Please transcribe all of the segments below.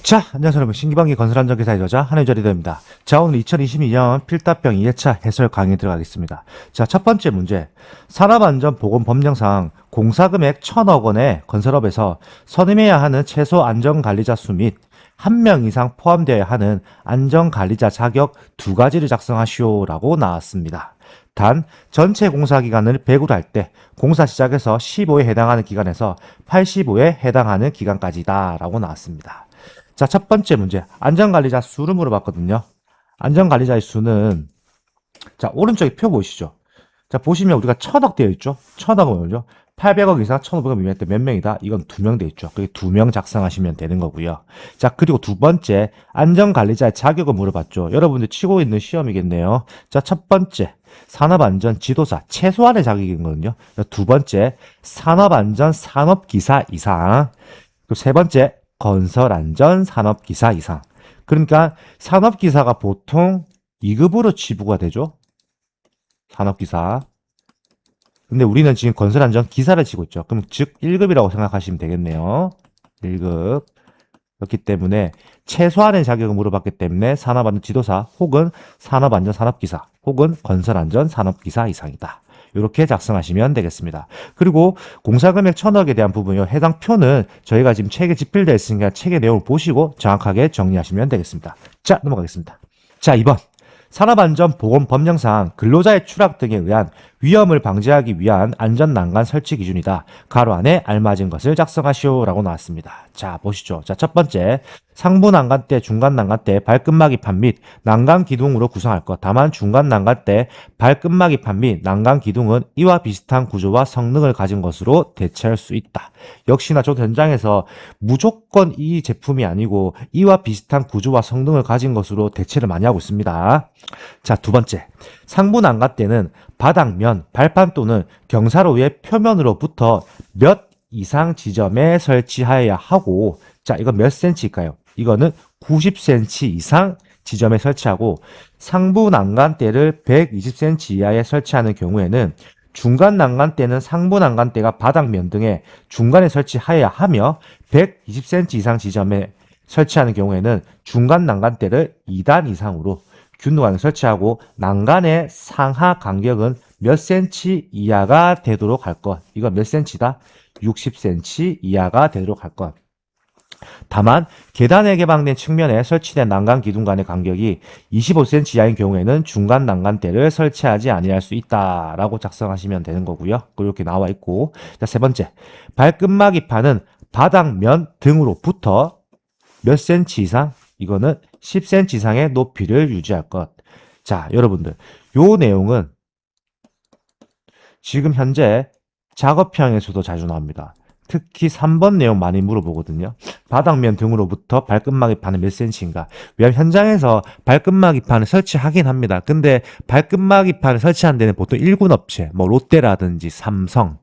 자, 안녕하세요 여러분. 신기방기 건설안전기사의 저자 한혜절 리더입니다. 자, 오늘 2022년 필답병 2회차 해설 강의 들어가겠습니다. 자, 첫 번째 문제. 산업안전보건법령상 공사금액 1,000억 원의 건설업에서 선임해야 하는 최소 안전관리자 수 및 1명 이상 포함되어야 하는 안전관리자 자격 두 가지를 작성하시오라고 나왔습니다. 단, 전체 공사 기간을 100으로 할 때 공사 시작에서 15에 해당하는 기간에서 85에 해당하는 기간까지다 라고 나왔습니다. 자, 첫 번째 문제. 안전관리자 수를 물어봤거든요. 안전관리자의 수는, 자, 오른쪽에 표 보이시죠? 자, 보시면 우리가 1,000억 되어 있죠? 1,000억은 뭐죠? 800억 이상 1,500억 미만 때 몇 명이다? 이건 2명 되어 있죠. 그게 2명 작성하시면 되는 거고요. 자, 그리고 두 번째. 안전관리자의 자격을 물어봤죠. 여러분들 치고 있는 시험이겠네요. 자, 첫 번째. 산업안전지도사 최소한의 자격이거든요. 두 번째. 산업안전 산업기사 이상. 그리고 세 번째. 건설안전 산업기사 이상. 그러니까 산업기사가 보통 2급으로 지부가 되죠. 산업기사. 근데 우리는 지금 건설안전 기사를 치고 있죠. 그럼 즉 1급이라고 생각하시면 되겠네요. 1급. 그렇기 때문에 최소한의 자격을 물어봤기 때문에 산업안전 지도사 혹은 산업안전 산업기사 혹은 건설안전 산업기사 이상이다. 이렇게 작성하시면 되겠습니다. 그리고 공사금액 1,000억에 대한 부분요. 해당 표는 저희가 지금 책에 집필되어 있으니까 책의 내용을 보시고 정확하게 정리하시면 되겠습니다. 자, 넘어가겠습니다. 자, 2번. 산업안전보건법령상 근로자의 추락 등에 의한 위험을 방지하기 위한 안전난간 설치 기준이다. 가로 안에 알맞은 것을 작성하시오라고 나왔습니다. 자, 보시죠. 자, 첫 번째. 상부 난간대, 중간 난간대, 발끝막이판 및 난간 기둥으로 구성할 것. 다만 중간 난간대, 발끝막이판 및 난간 기둥은 이와 비슷한 구조와 성능을 가진 것으로 대체할 수 있다. 역시나 저 현장에서 무조건 이 제품이 아니고 이와 비슷한 구조와 성능을 가진 것으로 대체를 많이 하고 있습니다. 자, 두 번째. 상부 난간대는 바닥면, 발판 또는 경사로의 표면으로부터 몇 이상 지점에 설치하여야 하고, 자, 이건 몇 cm일까요? 이거는 90cm 이상 지점에 설치하고, 상부 난간대를 120cm 이하에 설치하는 경우에는 중간 난간대는 상부 난간대가 바닥면 등의 중간에 설치하여야 하며 120cm 이상 지점에 설치하는 경우에는 중간 난간대를 2단 이상으로 균등하게 설치하고 난간의 상하 간격은 몇 cm 이하가 되도록 할 것. 이거 몇 cm다? 60cm 이하가 되도록 할 것. 다만 계단에 개방된 측면에 설치된 난간 기둥 간의 간격이 25cm 이하인 경우에는 중간 난간대를 설치하지 아니할 수 있다라고 작성하시면 되는 거고요. 이렇게 나와 있고, 자, 세 번째. 발끝막이판은 바닥면 등으로부터 몇 cm 이상? 이거는 10cm 이상의 높이를 유지할 것. 자, 여러분들, 요 내용은 지금 현재 작업형에서도 자주 나옵니다. 특히 3번 내용 많이 물어보거든요. 바닥면 등으로부터 발끝막이판은 몇 cm인가? 왜냐하면 현장에서 발끝막이판을 설치하긴 합니다. 근데 발끝막이판을 설치한 데는 보통 일군 업체, 뭐 롯데라든지 삼성,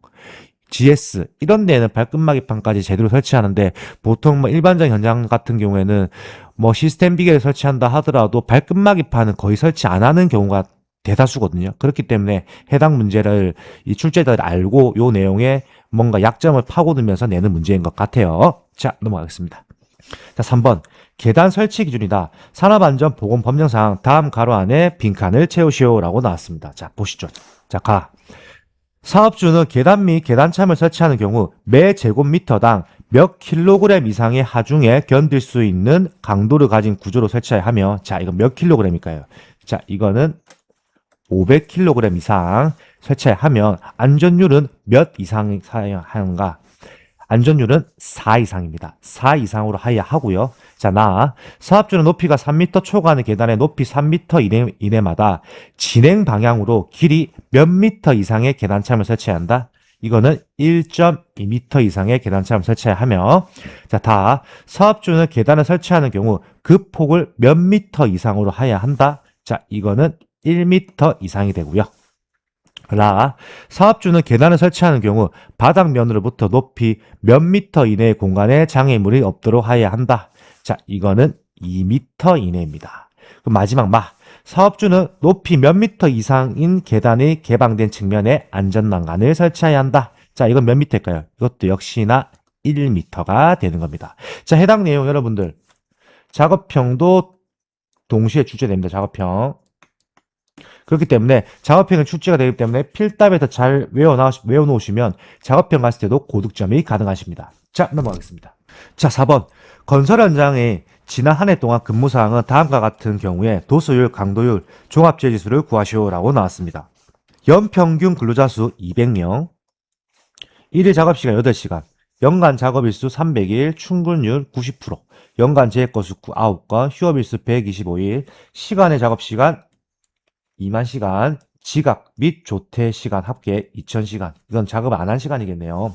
GS 이런 데는 발끝막이판까지 제대로 설치하는데 보통 뭐 일반적 현장 같은 경우에는 뭐 시스템 비계를 설치한다 하더라도 발끝막이판은 거의 설치 안 하는 경우가 대다수거든요. 그렇기 때문에 해당 문제를 이 출제자들이 알고 요 내용에 뭔가 약점을 파고들면서 내는 문제인 것 같아요. 자, 넘어가겠습니다. 자, 3번. 계단 설치 기준이다. 산업안전보건법령상 다음 가로 안에 빈칸을 채우시오라고 나왔습니다. 자, 보시죠. 자, 가. 사업주는 계단 및 계단참을 설치하는 경우 매 제곱미터당 몇 킬로그램 이상의 하중에 견딜 수 있는 강도를 가진 구조로 설치해야 하며, 자, 이건 몇 킬로그램일까요? 자, 이거는 500kg 이상 설치해야 하면 안전율은 몇 이상 사용하는가? 안전율은 4 이상입니다. 4 이상으로 하여야 하고요. 자, 사업주는 높이가 3m 초과하는 계단의 높이 3m 이내마다 진행 방향으로 길이 몇 미터 이상의 계단참을 설치해야 한다. 이거는 1.2m 이상의 계단참을 설치해야 하며, 자, 사업주는 계단을 설치하는 경우 그 폭을 몇 미터 이상으로 하여야 한다. 자, 이거는 1m 이상이 되고요. 사업주는 계단을 설치하는 경우 바닥면으로부터 높이 몇 미터 이내의 공간에 장애물이 없도록 하여야 한다. 자, 이거는 2m 이내입니다. 그럼 마지막 사업주는 높이 몇 미터 이상인 계단의 개방된 측면에 안전난간을 설치해야 한다. 자, 이건 몇 미터일까요? 이것도 역시나 1m가 되는 겁니다. 자, 해당 내용 여러분들 작업형도 동시에 출제됩니다. 작업형. 그렇기 때문에 작업형이 출제가 되기 때문에 필답에서 잘 외워놓으시면 작업형 갔을 때도 고득점이 가능하십니다. 자, 넘어가겠습니다. 자, 4번. 건설 현장의 지난 한 해 동안 근무사항은 다음과 같은 경우에 도수율, 강도율, 종합지혜지수를 구하시오라고 나왔습니다. 연평균 근로자 수 200명, 1일 작업시간 8시간, 연간 작업일수 300일, 충분율 90%, 연간 재해건수 9건, 휴업일수 125일, 시간의 작업시간 2만 시간, 지각 및 조퇴 시간 합계 2000시간. 이건 작업을 안 한 시간이겠네요.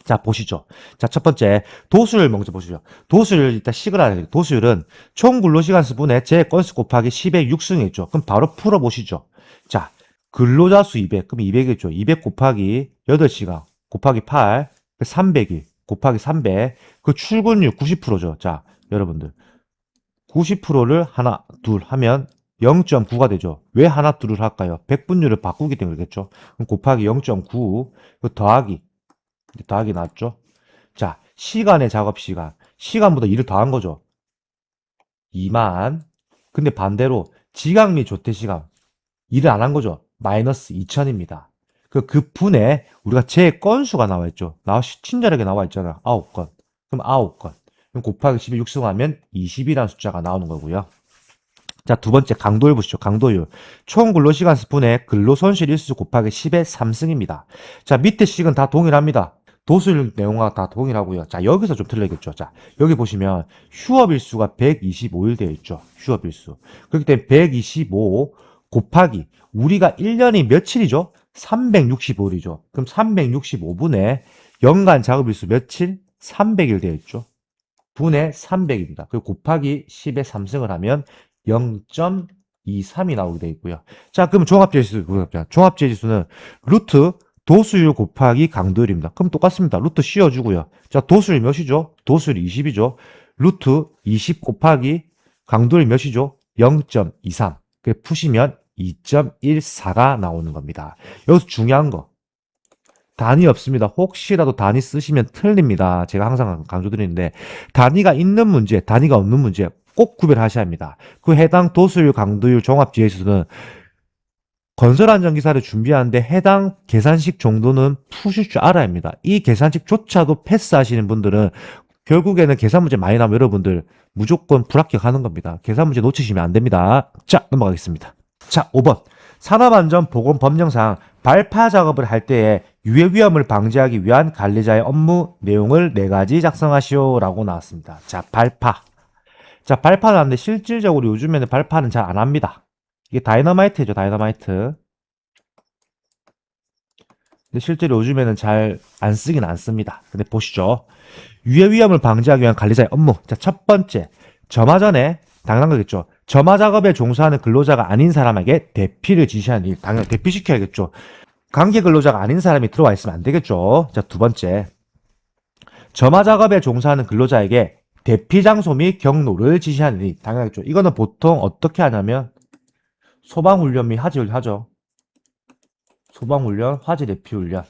자, 보시죠. 자, 첫 번째, 도수율 먼저 보시죠. 도수율, 일단 식을 알아야 돼요. 도수율은 총 근로시간 수분의 제 건수 곱하기 10의 6승이겠죠. 그럼 바로 풀어보시죠. 자, 근로자 수 200, 그럼 200이겠죠. 200 곱하기 8시간, 곱하기 8, 300일, 곱하기 300, 그 출근율 90%죠. 자, 여러분들. 90%를 하나, 둘 하면 0.9가 되죠. 왜 하나, 둘을 할까요? 백분율을 바꾸기 때문이겠죠. 그럼 곱하기 0.9, 그 더하기 나왔죠. 자, 시간의 작업시간. 시간보다 일을 더한 거죠. 2만. 근데 반대로 지각 및 조퇴시간. 일을 안 한 거죠. 마이너스 2000입니다. 그 분에 우리가 제 건수가 나와 있죠. 친절하게 나와 있잖아. 9건. 그럼 9건. 그럼 곱하기 10에 6승하면 20이라는 숫자가 나오는 거고요. 자, 두 번째 강도율 보시죠. 강도율. 총 근로시간 스푼의 근로손실 일수 곱하기 10의 3승입니다. 자, 밑에 식은 다 동일합니다. 도수율 내용과 다 동일하고요. 자, 여기서 좀 틀리겠죠. 자, 여기 보시면 휴업일수가 125일 되어 있죠. 휴업일수. 그렇기 때문에 125 곱하기 우리가 1년이 며칠이죠? 365일이죠. 그럼 365분에 연간 작업일수 며칠? 300일 되어 있죠. 분의 300입니다. 그리고 곱하기 10의 3승을 하면 0.23이 나오게 되어 있고요. 자, 그럼 종합지혜지수는 루트 도수율 곱하기 강도율입니다. 그럼 똑같습니다. 루트 씌워주고요. 자, 도수율 몇이죠? 도수율 20이죠. 루트 20 곱하기 강도율 몇이죠? 0.23. 푸시면 2.14가 나오는 겁니다. 여기서 중요한 거. 단위 없습니다. 혹시라도 단위 쓰시면 틀립니다. 제가 항상 강조드리는데 단위가 있는 문제, 단위가 없는 문제 꼭 구별하셔야 합니다. 그 해당 도수율, 강도율, 종합지혜수는 건설안전기사를 준비하는데 해당 계산식 정도는 푸실 줄 알아야 합니다. 이 계산식조차도 패스하시는 분들은 결국에는 계산 문제 많이 나면 여러분들 무조건 불합격하는 겁니다. 계산 문제 놓치시면 안 됩니다. 자, 넘어가겠습니다. 자, 5번. 산업안전보건법령상 발파 작업을 할 때에 유해 위험을 방지하기 위한 관리자의 업무 내용을 4가지 작성하시오라고 나왔습니다. 자, 발파. 자, 발파는 하는데 실질적으로 요즘에는 발파는 잘 안 합니다. 이게 다이너마이트죠, 다이너마이트. 근데 실제로 요즘에는 잘 안 쓰긴 안 씁니다. 근데 보시죠. 유해 위험을 방지하기 위한 관리자의 업무. 자, 첫 번째. 점화 전에 당연한 거겠죠. 점화 작업에 종사하는 근로자가 아닌 사람에게 대피를 지시하는 일. 당연히 대피시켜야겠죠. 관계 근로자가 아닌 사람이 들어와 있으면 안 되겠죠. 자, 두 번째. 점화 작업에 종사하는 근로자에게 대피 장소 및 경로를 지시하는 일. 당연하겠죠. 이거는 보통 어떻게 하냐면 소방훈련 및 화재훈련 하죠. 소방훈련, 화재 대피훈련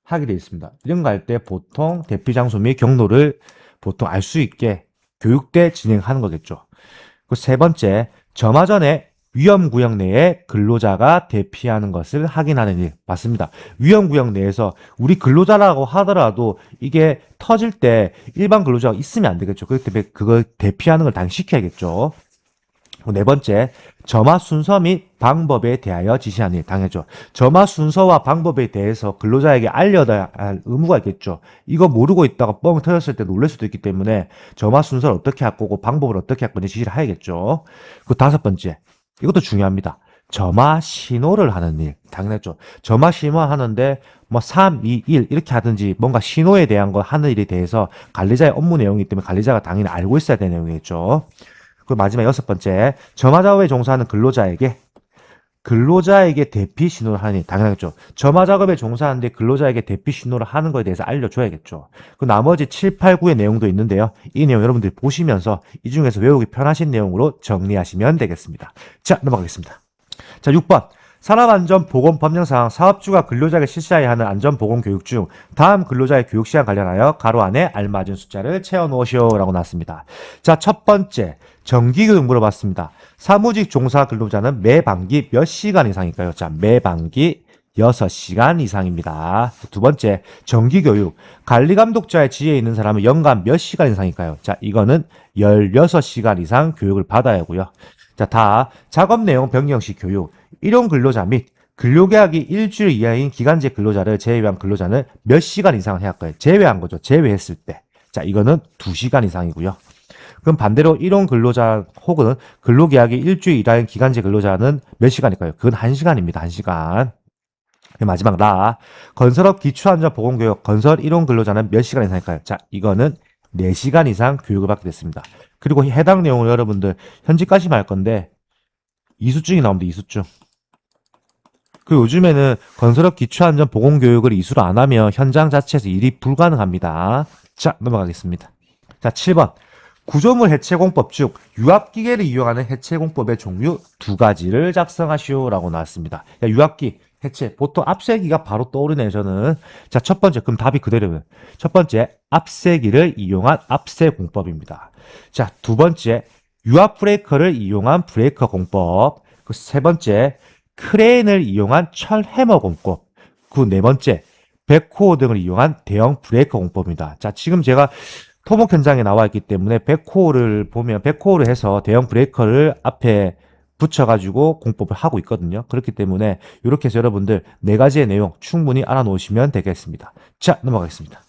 하게 되어 있습니다. 이런 거 할 때 보통 대피 장소 및 경로를 보통 알 수 있게 교육 때 진행하는 거겠죠. 그 세 번째, 점화 전에 위험구역 내에 근로자가 대피하는 것을 확인하는 일. 맞습니다. 위험구역 내에서 우리 근로자라고 하더라도 이게 터질 때 일반 근로자가 있으면 안 되겠죠. 그렇기 때문에 그걸 대피하는 걸 당연히 시켜야겠죠. 네 번째, 점화 순서 및 방법에 대하여 지시하는 일. 당연하죠. 점화 순서와 방법에 대해서 근로자에게 알려야 할 의무가 있겠죠. 이거 모르고 있다가 뻥 터졌을 때 놀랄 수도 있기 때문에 점화 순서를 어떻게 할 거고 방법을 어떻게 할 건지 지시를 해야겠죠. 그 다섯 번째, 이것도 중요합니다. 점화 신호를 하는 일. 당연하죠. 점화 신호 하는데 뭐 3, 2, 1 이렇게 하든지 뭔가 신호에 대한 거 하는 일에 대해서 관리자의 업무 내용이기 때문에 관리자가 당연히 알고 있어야 되는 내용이겠죠. 그 마지막 여섯 번째, 점화 작업에 종사하는 근로자에게 대피 신호를 하는 일. 당연하겠죠. 점화 작업에 종사하는데 근로자에게 대피 신호를 하는 거에 대해서 알려줘야겠죠. 그 나머지 7, 8, 9의 내용도 있는데요. 이 내용 여러분들이 보시면서 이 중에서 외우기 편하신 내용으로 정리하시면 되겠습니다. 자, 넘어가겠습니다. 자, 6번. 산업안전보건법령상 사업주가 근로자에게 실시해야 하는 안전보건교육 중 다음 근로자의 교육시간 관련하여 가로 안에 알맞은 숫자를 채워놓으시오라고 나왔습니다. 자, 첫 번째 정기교육 물어봤습니다. 사무직 종사 근로자는 매 반기 몇 시간 이상일까요? 자, 매 반기 6시간 이상입니다. 두 번째, 정기교육. 관리감독자의 지위에 있는 사람은 연간 몇 시간 이상일까요? 자, 이거는 16시간 이상 교육을 받아야 하고요. 자, 다 작업 내용 변경 시 교육. 일용 근로자 및 근로계약이 일주일 이하인 기간제 근로자를 제외한 근로자는 몇 시간 이상 해야 할까요? 제외한 거죠. 제외했을 때. 자, 이거는 2시간 이상이고요. 그럼 반대로 일용 근로자 혹은 근로계약이 일주일 이하인 기간제 근로자는 몇 시간일까요? 그건 1시간입니다. 1시간. 마지막 라. 건설업 기초안전보건교육 건설 일용 근로자는 몇 시간 이상일까요? 자, 이거는 4시간 이상 교육을 받게 됐습니다. 그리고 해당 내용을 여러분들 현직까지만 할 건데 이수증이 나옵니다. 이수증. 그 요즘에는 건설업 기초안전보건교육을 이수를 안 하면 현장 자체에서 일이 불가능합니다. 자, 넘어가겠습니다. 자, 7번. 구조물 해체공법 중 유압기계를 이용하는 해체공법의 종류 2가지를 작성하시오라고 나왔습니다. 유압기 해체. 보통 압쇄기가 바로 떠오르네요, 저는. 자, 첫 번째. 그럼 답이 그대로예요. 첫 번째, 압쇄기를 이용한 압쇄공법입니다. 자, 두 번째, 유압 브레이커를 이용한 브레이커 공법. 그 세 번째, 크레인을 이용한 철 해머 공법. 그 네 번째, 백호호 등을 이용한 대형 브레이커 공법입니다. 자, 지금 제가 토목 현장에 나와 있기 때문에 백호를 보면 백호를 해서 대형 브레이커를 앞에 붙여가지고 공법을 하고 있거든요. 그렇기 때문에 이렇게 해서 여러분들 4가지의 내용 충분히 알아놓으시면 되겠습니다. 자, 넘어가겠습니다.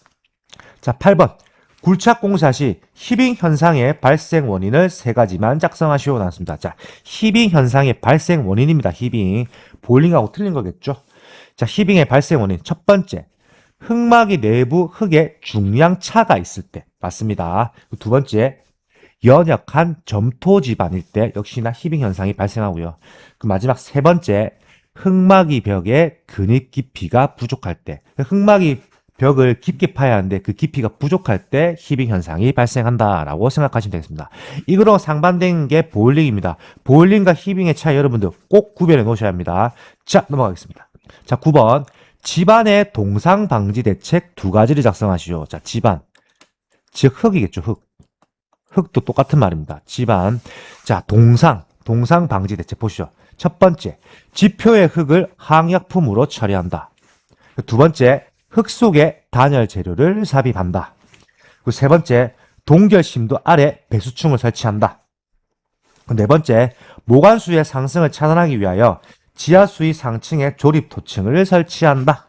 자, 8번. 굴착 공사 시 히빙 현상의 발생 원인을 3가지만 작성하시오 나왔습니다. 자, 히빙 현상의 발생 원인입니다. 히빙. 보일링하고 틀린 거겠죠? 자, 히빙의 발생 원인. 첫 번째. 흙막이 내부 흙에 중량 차가 있을 때. 맞습니다. 두 번째. 연약한 점토 지반일 때 역시나 히빙 현상이 발생하고요. 그 마지막 세 번째, 흙막이 벽의 근입 깊이가 부족할 때, 흙막이 벽을 깊게 파야 하는데 그 깊이가 부족할 때 히빙 현상이 발생한다라고 생각하시면 되겠습니다. 이거로 상반된 게 보일링입니다. 보일링과 히빙의 차이 여러분들 꼭 구별해 놓으셔야 합니다. 자, 넘어가겠습니다. 자, 9번. 집안의 동상 방지 대책 2가지를 작성하시죠. 자, 집안. 즉 흙이겠죠, 흙. 흙도 똑같은 말입니다. 집안. 자, 동상 방지 대책 보시죠. 첫 번째, 지표의 흙을 항약품으로 처리한다. 두 번째, 흙 속에 단열 재료를 삽입한다. 세 번째, 동결심도 아래 배수충을 설치한다. 네 번째, 모관수의 상승을 차단하기 위하여 지하수위 상층에 조립 도층을 설치한다.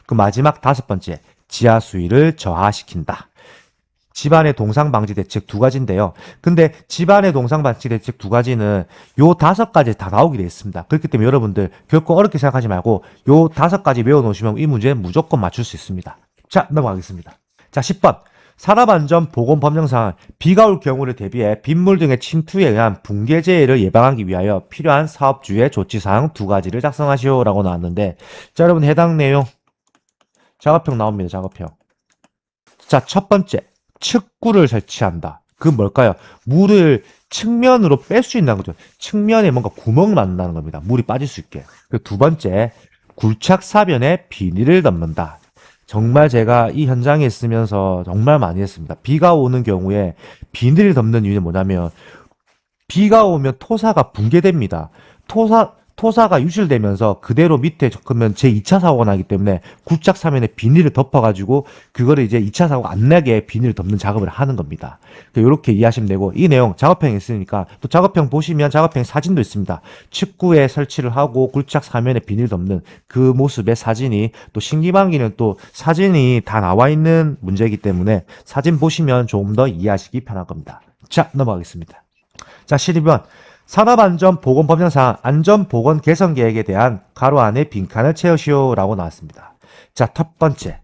그 마지막 5번째, 지하수위를 저하시킨다. 집안의 동상 방지 대책 2가지인데요. 근데 집안의 동상 방지 대책 2가지는 요 5가지 다 나오게 되어 있습니다. 그렇기 때문에 여러분들 결코 어렵게 생각하지 말고 요 5가지 외워놓으시면 이 문제는 무조건 맞출 수 있습니다. 자, 넘어가겠습니다. 자, 10번. 산업안전보건법령상 비가 올 경우를 대비해 빗물 등의 침투에 의한 붕괴재해를 예방하기 위하여 필요한 사업주의 조치사항 2가지를 작성하시오라고 나왔는데, 자, 여러분 해당 내용 작업형 나옵니다. 작업형. 자, 첫 번째. 측구를 설치한다. 그 뭘까요? 물을 측면으로 뺄 수 있다는 거죠. 측면에 뭔가 구멍을 만든다는 겁니다. 물이 빠질 수 있게. 그리고 두 번째, 굴착 사변에 비닐을 덮는다. 정말 제가 이 현장에 있으면서 정말 많이 했습니다. 비가 오는 경우에 비닐을 덮는 이유는 뭐냐면 비가 오면 토사가 붕괴됩니다. 토사가 유실되면서 그대로 밑에 그러면 제2차 사고가 나기 때문에 굴착 사면에 비닐을 덮어가지고 그거를 이제 2차 사고가 안 나게 비닐을 덮는 작업을 하는 겁니다. 이렇게 이해하시면 되고, 이 내용 작업형이 있으니까 또 작업형 보시면 작업형 사진도 있습니다. 측구에 설치를 하고 굴착 사면에 비닐 덮는 그 모습의 사진이, 또 신기방기는 또 사진이 다 나와 있는 문제이기 때문에 사진 보시면 조금 더 이해하시기 편할 겁니다. 자, 넘어가겠습니다. 자, 12번. 산업안전보건법령상 안전보건 개선 계획에 대한 가로 안에 빈칸을 채우시오라고 나왔습니다. 자, 첫 번째.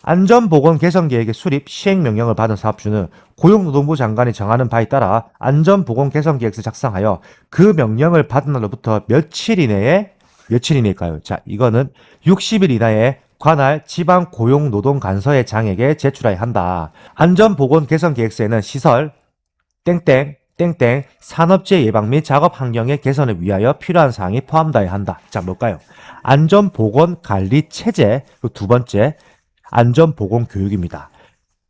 안전보건 개선 계획의 수립, 시행명령을 받은 사업주는 고용노동부 장관이 정하는 바에 따라 안전보건 개선 계획서 작성하여 그 명령을 받은 날로부터 며칠 이내일까요? 자, 이거는 60일 이내에 관할 지방 고용노동간서의 장에게 제출해야 한다. 안전보건 개선 계획서에는 시설, 땡땡, 땡땡 산업재해 예방 및 작업 환경의 개선을 위하여 필요한 사항이 포함되어야 한다. 자, 뭘까요? 안전보건관리 체제, 그리고 두 번째 안전보건교육입니다.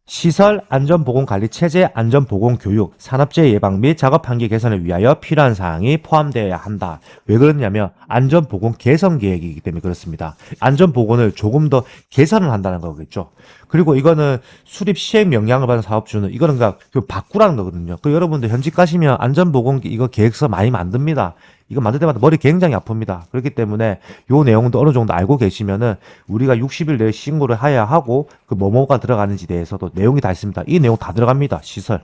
시설 안전보건관리 체제 안전보건교육, 산업재해 예방 및 작업환경 개선을 위하여 필요한 사항이 포함되어야 한다. 왜 그러냐면 안전보건 개선 계획이기 때문에 그렇습니다. 안전보건을 조금 더 개선을 한다는 거겠죠. 그리고 이거는 수립 시행 명령을 받은 사업주는 이거는 그 바꾸라는 거거든요. 그 여러분들 현직 가시면 안전보건 이거 계획서 많이 만듭니다. 이거 만들 때마다 머리 굉장히 아픕니다. 그렇기 때문에 요 내용도 어느 정도 알고 계시면은 우리가 60일 내에 신고를 해야 하고 그 뭐뭐가 들어가는지 대해서도 내용이 다 있습니다. 이 내용 다 들어갑니다. 시설.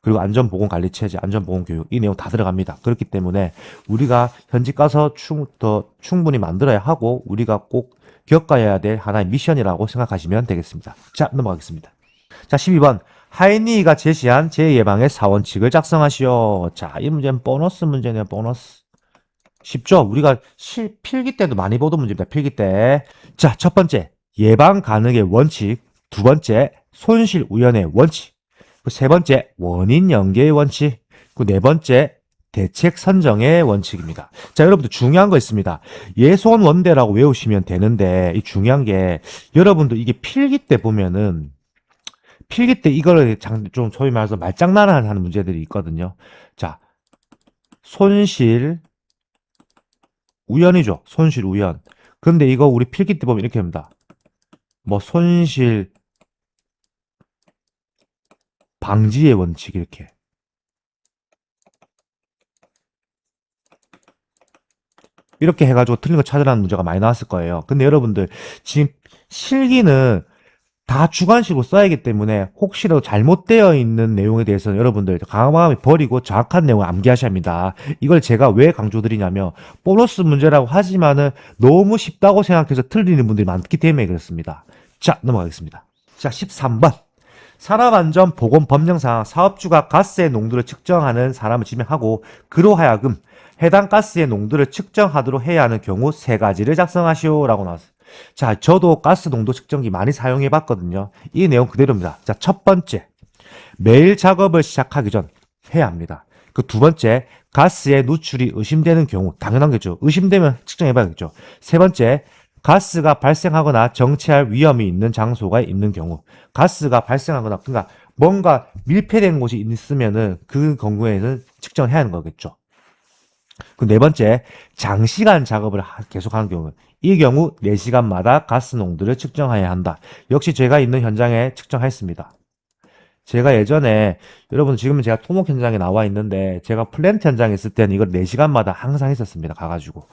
그리고 안전보건관리체제, 안전보건교육 이 내용 다 들어갑니다. 그렇기 때문에 우리가 현직 가서 더 충분히 만들어야 하고 우리가 꼭 겪어야 될 하나의 미션이라고 생각하시면 되겠습니다. 자, 넘어가겠습니다. 자, 12번. 하이니가 제시한 재해 예방의 4원칙을 작성하시오. 자, 이 문제는 보너스 문제네요. 보너스. 쉽죠? 우리가 필기 때도 많이 보던 문제입니다. 필기 때. 자, 첫 번째. 예방 가능의 원칙. 두 번째. 손실 우연의 원칙. 세 번째. 원인 연계의 원칙. 네 번째. 대책 선정의 원칙입니다. 자, 여러분들 중요한 거 있습니다. 예손 원대라고 외우시면 되는데 이 중요한 게 여러분들 이게 필기 때 보면은 필기 때 이거를 좀 소위 말해서 말장난하는 문제들이 있거든요. 자, 손실 우연이죠. 손실 우연. 근데 이거 우리 필기 때 보면 이렇게 합니다. 뭐 손실 방지의 원칙 이렇게. 이렇게 해가지고 틀린 거 찾으라는 문제가 많이 나왔을 거예요. 근데 여러분들 지금 실기는 다 주관식으로 써야 하기 때문에 혹시라도 잘못되어 있는 내용에 대해서는 여러분들 과감하게 버리고 정확한 내용을 암기하셔야 합니다. 이걸 제가 왜 강조드리냐면 보너스 문제라고 하지만은 너무 쉽다고 생각해서 틀리는 분들이 많기 때문에 그렇습니다. 자, 넘어가겠습니다. 자, 13번. 산업안전보건법령상 사업주가 가스의 농도를 측정하는 사람을 지명하고 그로 하여금 해당 가스의 농도를 측정하도록 해야 하는 경우 세 가지를 작성하시오라고 나왔어요. 자, 저도 가스 농도 측정기 많이 사용해 봤거든요. 이 내용 그대로입니다. 자, 첫 번째. 매일 작업을 시작하기 전 해야 합니다. 그 두 번째. 가스의 누출이 의심되는 경우 당연한 거죠. 의심되면 측정해 봐야겠죠. 세 번째. 가스가 발생하거나 정체할 위험이 있는 장소가 있는 경우. 가스가 발생하거나 그러니까 뭔가 밀폐된 곳이 있으면은 그 경우에는 측정을 해야 하는 거겠죠. 그 네 번째, 장시간 작업을 계속하는 경우. 이 경우 4시간마다 가스 농도를 측정해야 한다. 역시 제가 있는 현장에 측정했습니다. 제가 예전에 여러분 지금은 제가 토목 현장에 나와 있는데 제가 플랜트 현장에 있을 때는 이걸 4시간마다 항상 했었습니다. 가가지고.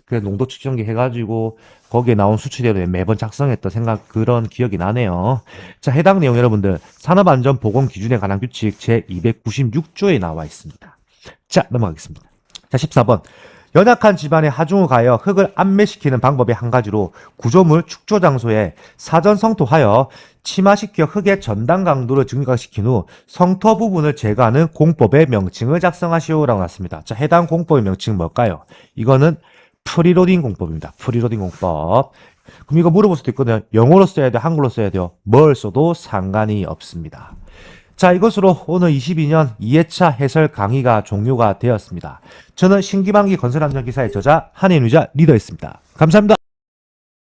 그래서 농도 측정기 해가지고 거기에 나온 수치대로 매번 작성했던 그런 기억이 나네요. 자, 해당 내용 여러분들 산업안전보건기준에 관한 규칙 제296조에 나와 있습니다. 자, 넘어가겠습니다. 자, 14번. 연약한 집안에 하중을 가하여 흙을 안매시키는 방법의 한 가지로 구조물 축조 장소에 사전 성토하여 침하시켜 흙의 전단 강도를 증가시킨 후 성토 부분을 제거하는 공법의 명칭을 작성하시오라고 났습니다. 자, 해당 공법의 명칭은 뭘까요? 이거는 프리로딩 공법입니다. 프리로딩 공법. 그럼 이거 물어볼 수도 있거든요. 영어로 써야 돼요? 한글로 써야 돼요? 뭘 써도 상관이 없습니다. 자, 이것으로 오늘 22년 2회차 해설 강의가 종료가 되었습니다. 저는 신기방기 건설안전기사의 저자 한인의자 리더였습니다. 감사합니다.